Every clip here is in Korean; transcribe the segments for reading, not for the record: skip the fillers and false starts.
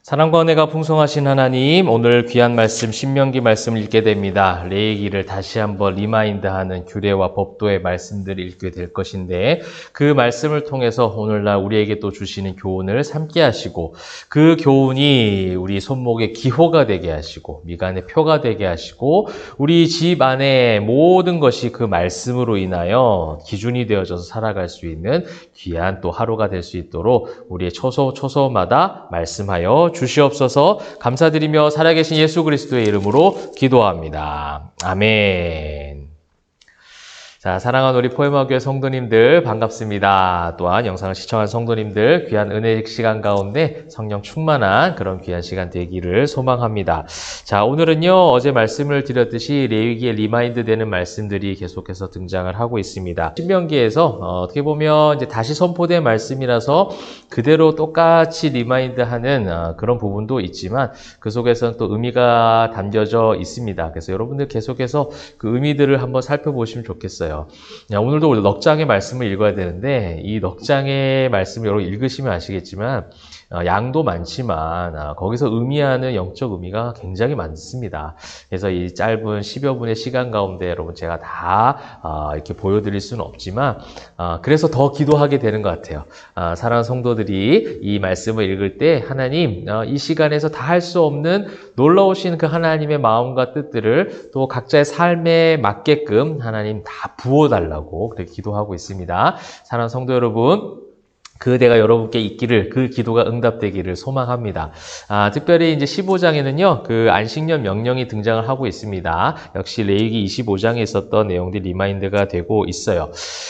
사랑과 은혜가 풍성하신 하나님, 오늘 귀한 말씀 신명기 말씀을 읽게 됩니다. 레위기를 다시 한번 리마인드하는 규례와 법도의 말씀들을 읽게 될 것인데, 그 말씀을 통해서 오늘날 우리에게 또 주시는 교훈을 삼게 하시고, 그 교훈이 우리 손목의 기호가 되게 하시고 미간의 표가 되게 하시고, 우리 집 안에 모든 것이 그 말씀으로 인하여 기준이 되어져서 살아갈 수 있는 귀한 또 하루가 될 수 있도록 우리의 초소마다 말씀하여 주시옵소서. 감사드리며 살아계신 예수 그리스도의 이름으로 기도합니다. 아멘. 자, 사랑하는 우리 포에마교회 성도님들 반갑습니다. 또한 영상을 시청한 성도님들 귀한 은혜의 시간 가운데 성령 충만한 그런 귀한 시간 되기를 소망합니다. 자, 오늘은요, 어제 말씀을 드렸듯이 레위기에 리마인드 되는 말씀들이 계속해서 등장을 하고 있습니다. 신명기에서 어떻게 보면 이제 다시 선포된 말씀이라서 그대로 똑같이 리마인드하는 그런 부분도 있지만 그 속에서는 또 의미가 담겨져 있습니다. 그래서 여러분들 계속해서 그 의미들을 한번 살펴보시면 좋겠어요. 오늘도 넉 장의 말씀을 읽어야 되는데 이 넉 장의 말씀을 여러분 읽으시면 아시겠지만 양도 많지만 거기서 의미하는 영적 의미가 굉장히 많습니다. 그래서 이 짧은 10여 분의 시간 가운데 여러분 제가 다 이렇게 보여드릴 수는 없지만 그래서 더 기도하게 되는 것 같아요. 사랑하는 성도들이 이 말씀을 읽을 때 하나님 이 시간에서 다 할 수 없는 놀라우신 그 하나님의 마음과 뜻들을 또 각자의 삶에 맞게끔 하나님 다 부어달라고 그렇게 기도하고 있습니다. 사랑하는 성도 여러분, 그 은혜가 여러분께 있기를, 그 기도가 응답되기를 소망합니다. 특별히 이제 15장에는요, 그 안식년 명령이 등장을 하고 있습니다. 역시 레위기 25장에 있었던 내용들이 리마인드가 되고 있어요.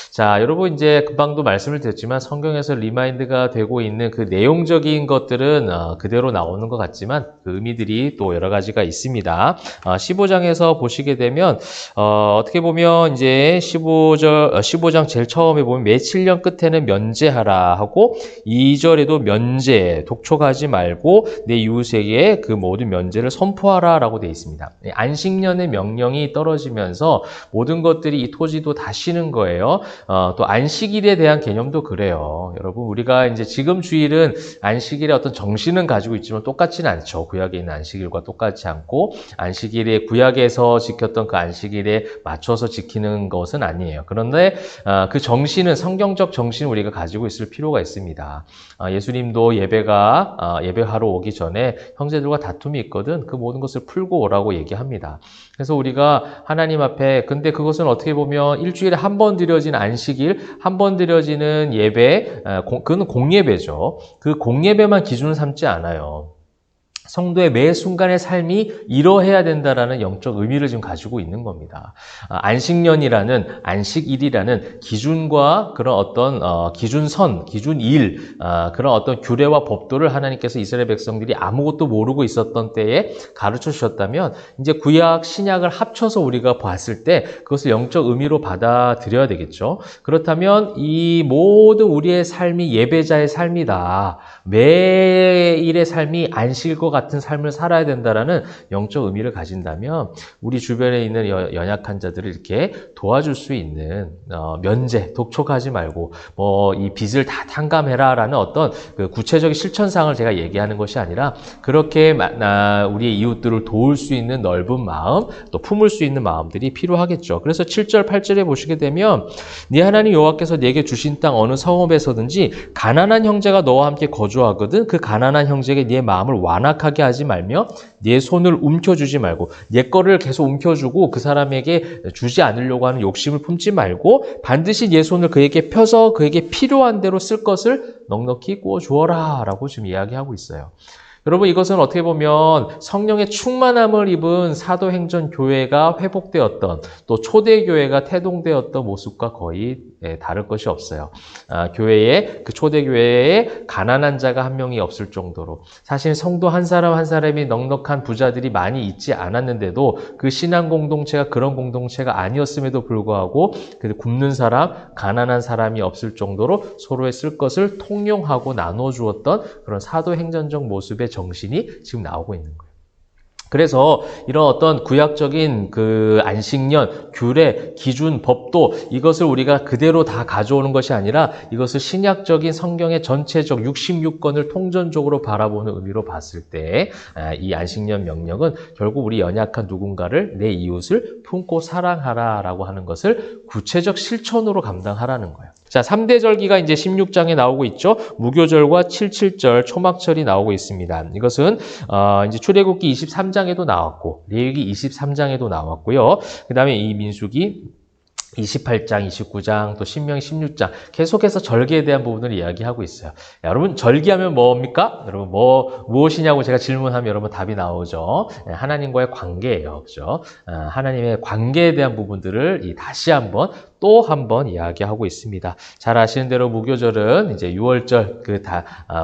자, 여러분 이제 금방도 말씀을 드렸지만 성경에서 리마인드가 되고 있는 그 내용적인 것들은 그대로 나오는 것 같지만 그 의미들이 또 여러 가지가 있습니다. 15장에서 보시게 되면 어떻게 보면 이제 15장 제일 처음에 보면 매 7년 끝에는 면제하라 하고 2절에도 면제, 독촉하지 말고 내 이웃에게 그 모든 면제를 선포하라 라고 되어 있습니다. 안식년의 명령이 떨어지면서 모든 것들이 이 토지도 다 쉬는 거예요. 또 안식일에 대한 개념도 그래요. 여러분 우리가 이제 지금 주일은 안식일의 어떤 정신은 가지고 있지만 똑같지는 않죠. 구약에 있는 안식일과 똑같지 않고 안식일에 구약에서 지켰던 그 안식일에 맞춰서 지키는 것은 아니에요. 그런데 그 정신은 성경적 정신을 우리가 가지고 있을 필요가 있습니다. 예수님도 예배하러 오기 전에 형제들과 다툼이 있거든 그 모든 것을 풀고 오라고 얘기합니다. 그래서 우리가 하나님 앞에 근데 그것은 어떻게 보면 일주일에 한 번 드려진 안식일, 한 번 드려지는 예배, 그건 공예배죠. 그 공예배만 기준을 삼지 않아요. 성도의 매 순간의 삶이 이러해야 된다라는 영적 의미를 지금 가지고 있는 겁니다. 안식년이라는 안식일이라는 기준과 그런 어떤 기준선, 기준일, 그런 어떤 규례와 법도를 하나님께서 이스라엘 백성들이 아무것도 모르고 있었던 때에 가르쳐 주셨다면 이제 구약, 신약을 합쳐서 우리가 봤을 때 그것을 영적 의미로 받아들여야 되겠죠. 그렇다면 이 모든 우리의 삶이 예배자의 삶이다. 매일의 삶이 안식일과 같은 삶을 살아야 된다라는 영적 의미를 가진다면 우리 주변에 있는 연약한 자들을 이렇게 도와줄 수 있는 면제, 독촉하지 말고 이 빚을 다 탕감해라라는 어떤 그 구체적인 실천상을 제가 얘기하는 것이 아니라 그렇게 우리의 이웃들을 도울 수 있는 넓은 마음, 또 품을 수 있는 마음들이 필요하겠죠. 그래서 7절, 8절에 보시게 되면 네 하나님 여호와께서 네게 주신 땅 어느 성읍에서든지 가난한 형제가 너와 함께 거주하거든 그 가난한 형제에게 네 마음을 완악하게 하지 말며 네 손을 움켜주지 말고 네 거를 계속 움켜주고 그 사람에게 주지 않으려고 하는 욕심을 품지 말고 반드시 네 손을 그에게 펴서 그에게 필요한 대로 쓸 것을 넉넉히 구워 주어라 라고 지금 이야기하고 있어요. 여러분 이것은 어떻게 보면 성령의 충만함을 입은 사도행전 교회가 회복되었던 또 초대교회가 태동되었던 모습과 거의 다를 것이 없어요. 교회에 그 초대교회에 가난한 자가 한 명이 없을 정도로 사실 성도 한 사람 한 사람이 넉넉한 부자들이 많이 있지 않았는데도 그 신앙 공동체가 그런 공동체가 아니었음에도 불구하고 그 굶는 사람, 가난한 사람이 없을 정도로 서로의 쓸 것을 통용하고 나눠 주었던 그런 사도행전적 모습의 정신이 지금 나오고 있는 거예요. 그래서 이런 어떤 구약적인 그 안식년, 규례, 기준, 법도 이것을 우리가 그대로 다 가져오는 것이 아니라 이것을 신약적인 성경의 전체적 66권을 통전적으로 바라보는 의미로 봤을 때 이 안식년 명령은 결국 우리 연약한 누군가를 내 이웃을 품고 사랑하라라고 하는 것을 구체적 실천으로 감당하라는 거예요. 자, 3대 절기가 이제 16장에 나오고 있죠. 무교절과 칠칠절, 초막절이 나오고 있습니다. 이것은 이제 출애굽기 23장에도 나왔고 레위기 23장에도 나왔고요. 그다음에 이 민수기 28장, 29장, 또 신명기 16장 계속해서 절기에 대한 부분을 이야기하고 있어요. 여러분, 절기하면 뭡니까? 여러분, 무엇이냐고 제가 질문하면 여러분 답이 나오죠. 하나님과의 관계예요. 그죠? 하나님의 관계에 대한 부분들을 다시 한번 또 한 번 이야기하고 있습니다. 잘 아시는 대로 무교절은 이제 6월절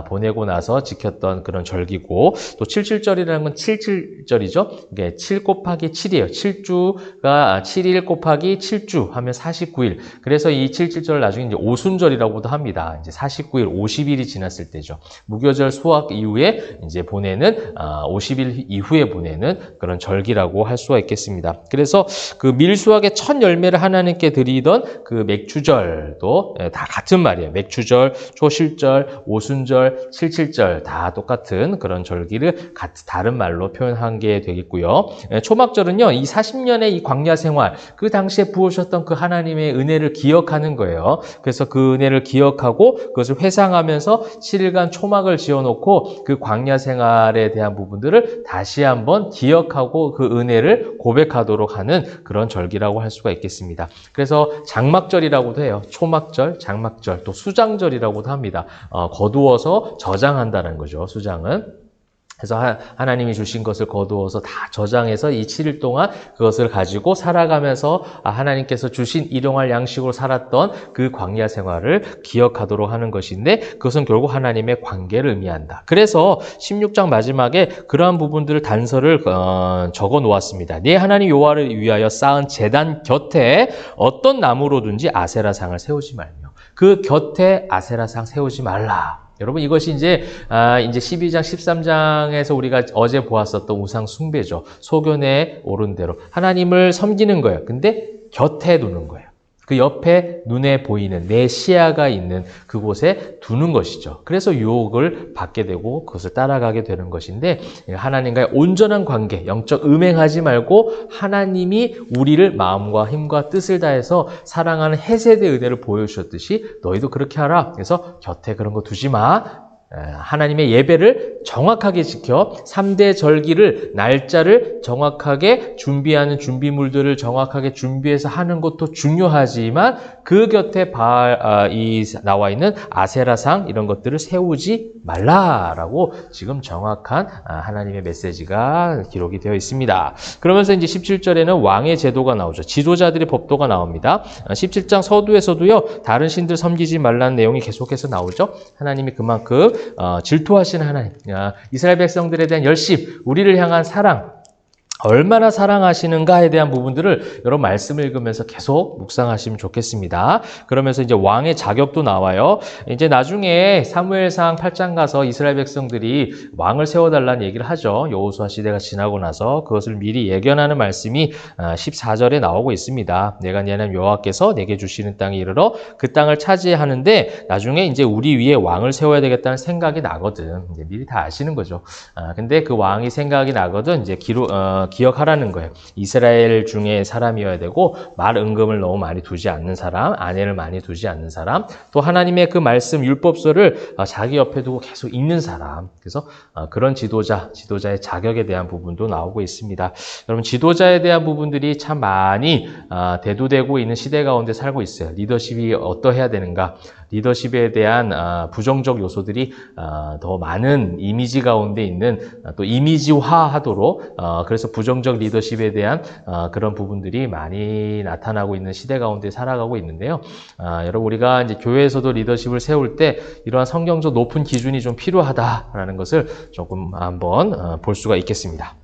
보내고 나서 지켰던 그런 절기고, 또 칠칠절이라는 건 칠칠절이죠. 이게 7 곱하기 7이에요. 7주가 7일 곱하기 7주 하면 49일. 그래서 이 칠칠절을 나중에 이제 오순절이라고도 합니다. 이제 49일, 50일이 지났을 때죠. 무교절 수확 이후에 이제 보내는 50일 이후에 보내는 그런 절기라고 할 수가 있겠습니다. 그래서 그 밀수확의 첫 열매를 하나님께 드리던 그 맥추절도 다 같은 말이에요. 맥추절, 초실절, 오순절, 칠칠절 다 똑같은 그런 절기를 다른 말로 표현한 게 되겠고요. 초막절은요, 이 40년의 이 광야 생활, 그 당시에 부으셨던 그 하나님의 은혜를 기억하는 거예요. 그래서 그 은혜를 기억하고 그것을 회상하면서 7일간 초막을 지어놓고 그 광야 생활에 대한 부분들을 다시 한번 기억하고 그 은혜를 고백하도록 하는 그런 절기라고 할 수가 있겠습니다. 그래서 장막절이라고도 해요. 초막절, 장막절, 또 수장절이라고도 합니다. 거두어서 저장한다는 거죠, 수장은. 그래서 하나님이 주신 것을 거두어서 다 저장해서 이 7일 동안 그것을 가지고 살아가면서 하나님께서 주신 일용할 양식으로 살았던 그 광야 생활을 기억하도록 하는 것인데, 그것은 결국 하나님의 관계를 의미한다. 그래서 16장 마지막에 그러한 부분들을 단서를 적어 놓았습니다. 네 하나님 여호와를 위하여 쌓은 제단 곁에 어떤 나무로든지 아세라상을 세우지 말며, 그 곁에 아세라상 세우지 말라. 여러분, 이것이 이제 12장, 13장에서 우리가 어제 보았었던 우상 숭배죠. 소견에 오른 대로 하나님을 섬기는 거예요. 근데 곁에 두는 거예요. 그 옆에 눈에 보이는 내 시야가 있는 그곳에 두는 것이죠. 그래서 유혹을 받게 되고 그것을 따라가게 되는 것인데, 하나님과의 온전한 관계, 영적 음행하지 말고 하나님이 우리를 마음과 힘과 뜻을 다해서 사랑하는 헤세드의 은혜를 보여주셨듯이 너희도 그렇게 하라. 그래서 곁에 그런 거 두지 마. 하나님의 예배를 정확하게 지켜 3대 절기를, 날짜를 정확하게 준비하는 준비물들을 정확하게 준비해서 하는 것도 중요하지만 그 곁에 나와 있는 아세라상 이런 것들을 세우지 말라라고 지금 정확한 하나님의 메시지가 기록이 되어 있습니다. 그러면서 이제 17절에는 왕의 제도가 나오죠. 지도자들의 법도가 나옵니다. 17장 서두에서도요, 다른 신들 섬기지 말라는 내용이 계속해서 나오죠. 하나님이 그만큼 질투하시는 하나님, 이스라엘 백성들에 대한 열심, 우리를 향한 사랑, 얼마나 사랑하시는가에 대한 부분들을 여러분 말씀을 읽으면서 계속 묵상하시면 좋겠습니다. 그러면서 이제 왕의 자격도 나와요. 이제 나중에 사무엘상 8장 가서 이스라엘 백성들이 왕을 세워달라는 얘기를 하죠. 여호수아 시대가 지나고 나서 그것을 미리 예견하는 말씀이 14절에 나오고 있습니다. 내가 네 하나님 여호와께서 내게 주시는 땅에 이르러 그 땅을 차지하는데 나중에 이제 우리 위에 왕을 세워야 되겠다는 생각이 나거든. 이제 미리 다 아시는 거죠. 근데 그 왕이 생각이 나거든 이제 기억하라는 거예요. 이스라엘 중에 사람이어야 되고, 말 은금을 너무 많이 두지 않는 사람, 아내를 많이 두지 않는 사람, 또 하나님의 그 말씀 율법서를 자기 옆에 두고 계속 읽는 사람. 그래서 그런 지도자의 자격에 대한 부분도 나오고 있습니다. 여러분, 지도자에 대한 부분들이 참 많이 대두되고 있는 시대 가운데 살고 있어요. 리더십이 어떠해야 되는가? 리더십에 대한 부정적 요소들이 더 많은 이미지 가운데 있는, 또 이미지화하도록 그래서 부정적 리더십에 대한 그런 부분들이 많이 나타나고 있는 시대 가운데 살아가고 있는데요. 여러분, 우리가 이제 교회에서도 리더십을 세울 때 이러한 성경적 높은 기준이 좀 필요하다라는 것을 조금 한번 볼 수가 있겠습니다.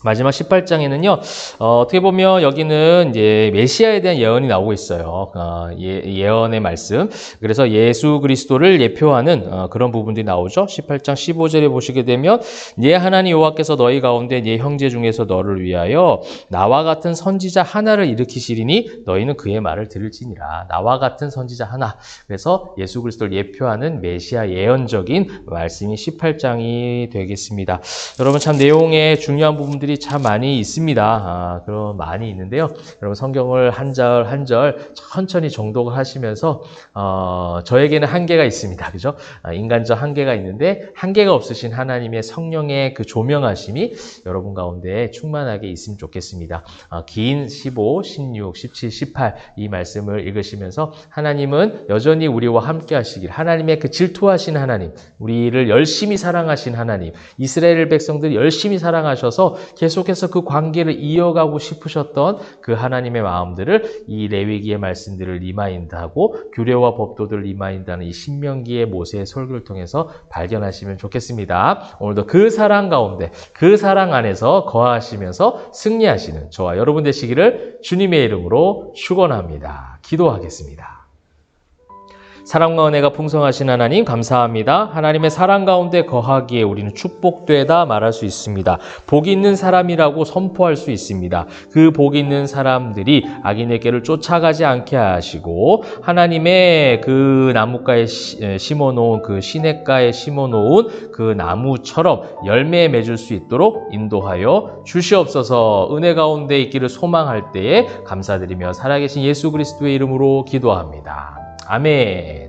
마지막 18장에는요, 어떻게 보면 여기는 이제 메시아에 대한 예언이 나오고 있어요. 예언의 말씀. 그래서 예수 그리스도를 예표하는 그런 부분들이 나오죠. 18장 15절에 보시게 되면, 네 하나님 여호와께서 너희 가운데 네 형제 중에서 너를 위하여 나와 같은 선지자 하나를 일으키시리니 너희는 그의 말을 들을지니라. 나와 같은 선지자 하나. 그래서 예수 그리스도를 예표하는 메시아 예언적인 말씀이 18장이 되겠습니다. 여러분 참 내용에 중요한 부분들이 참 많이 있습니다. 그런 많이 있는데요. 여러분 성경을 한 절 한 절 천천히 정독을 하시면서 저에게는 한계가 있습니다. 그죠? 인간적 한계가 있는데 한계가 없으신 하나님의 성령의 그 조명하심이 여러분 가운데 충만하게 있으면 좋겠습니다. 긴 15, 16, 17, 18 이 말씀을 읽으시면서 하나님은 여전히 우리와 함께 하시길, 하나님의 그 질투하신 하나님, 우리를 열심히 사랑하신 하나님, 이스라엘 백성들이 열심히 사랑하셔서 계속해서 그 관계를 이어가고 싶으셨던 그 하나님의 마음들을 이 레위기의 말씀들을 리마인드하고 규례와 법도들을 리마인드하는 이 신명기의 모세의 설교를 통해서 발견하시면 좋겠습니다. 오늘도 그 사랑 가운데 그 사랑 안에서 거하시면서 승리하시는 저와 여러분 되시기를 주님의 이름으로 축원합니다. 기도하겠습니다. 사랑과 은혜가 풍성하신 하나님 감사합니다. 하나님의 사랑 가운데 거하기에 우리는 축복되다 말할 수 있습니다. 복 있는 사람이라고 선포할 수 있습니다. 그 복 있는 사람들이 악인에게를 쫓아가지 않게 하시고 하나님의 그 나무가에 심어놓은 그 시냇가에 심어놓은 그 나무처럼 열매 맺을 수 있도록 인도하여 주시옵소서. 은혜 가운데 있기를 소망할 때에 감사드리며 살아계신 예수 그리스도의 이름으로 기도합니다. 아멘.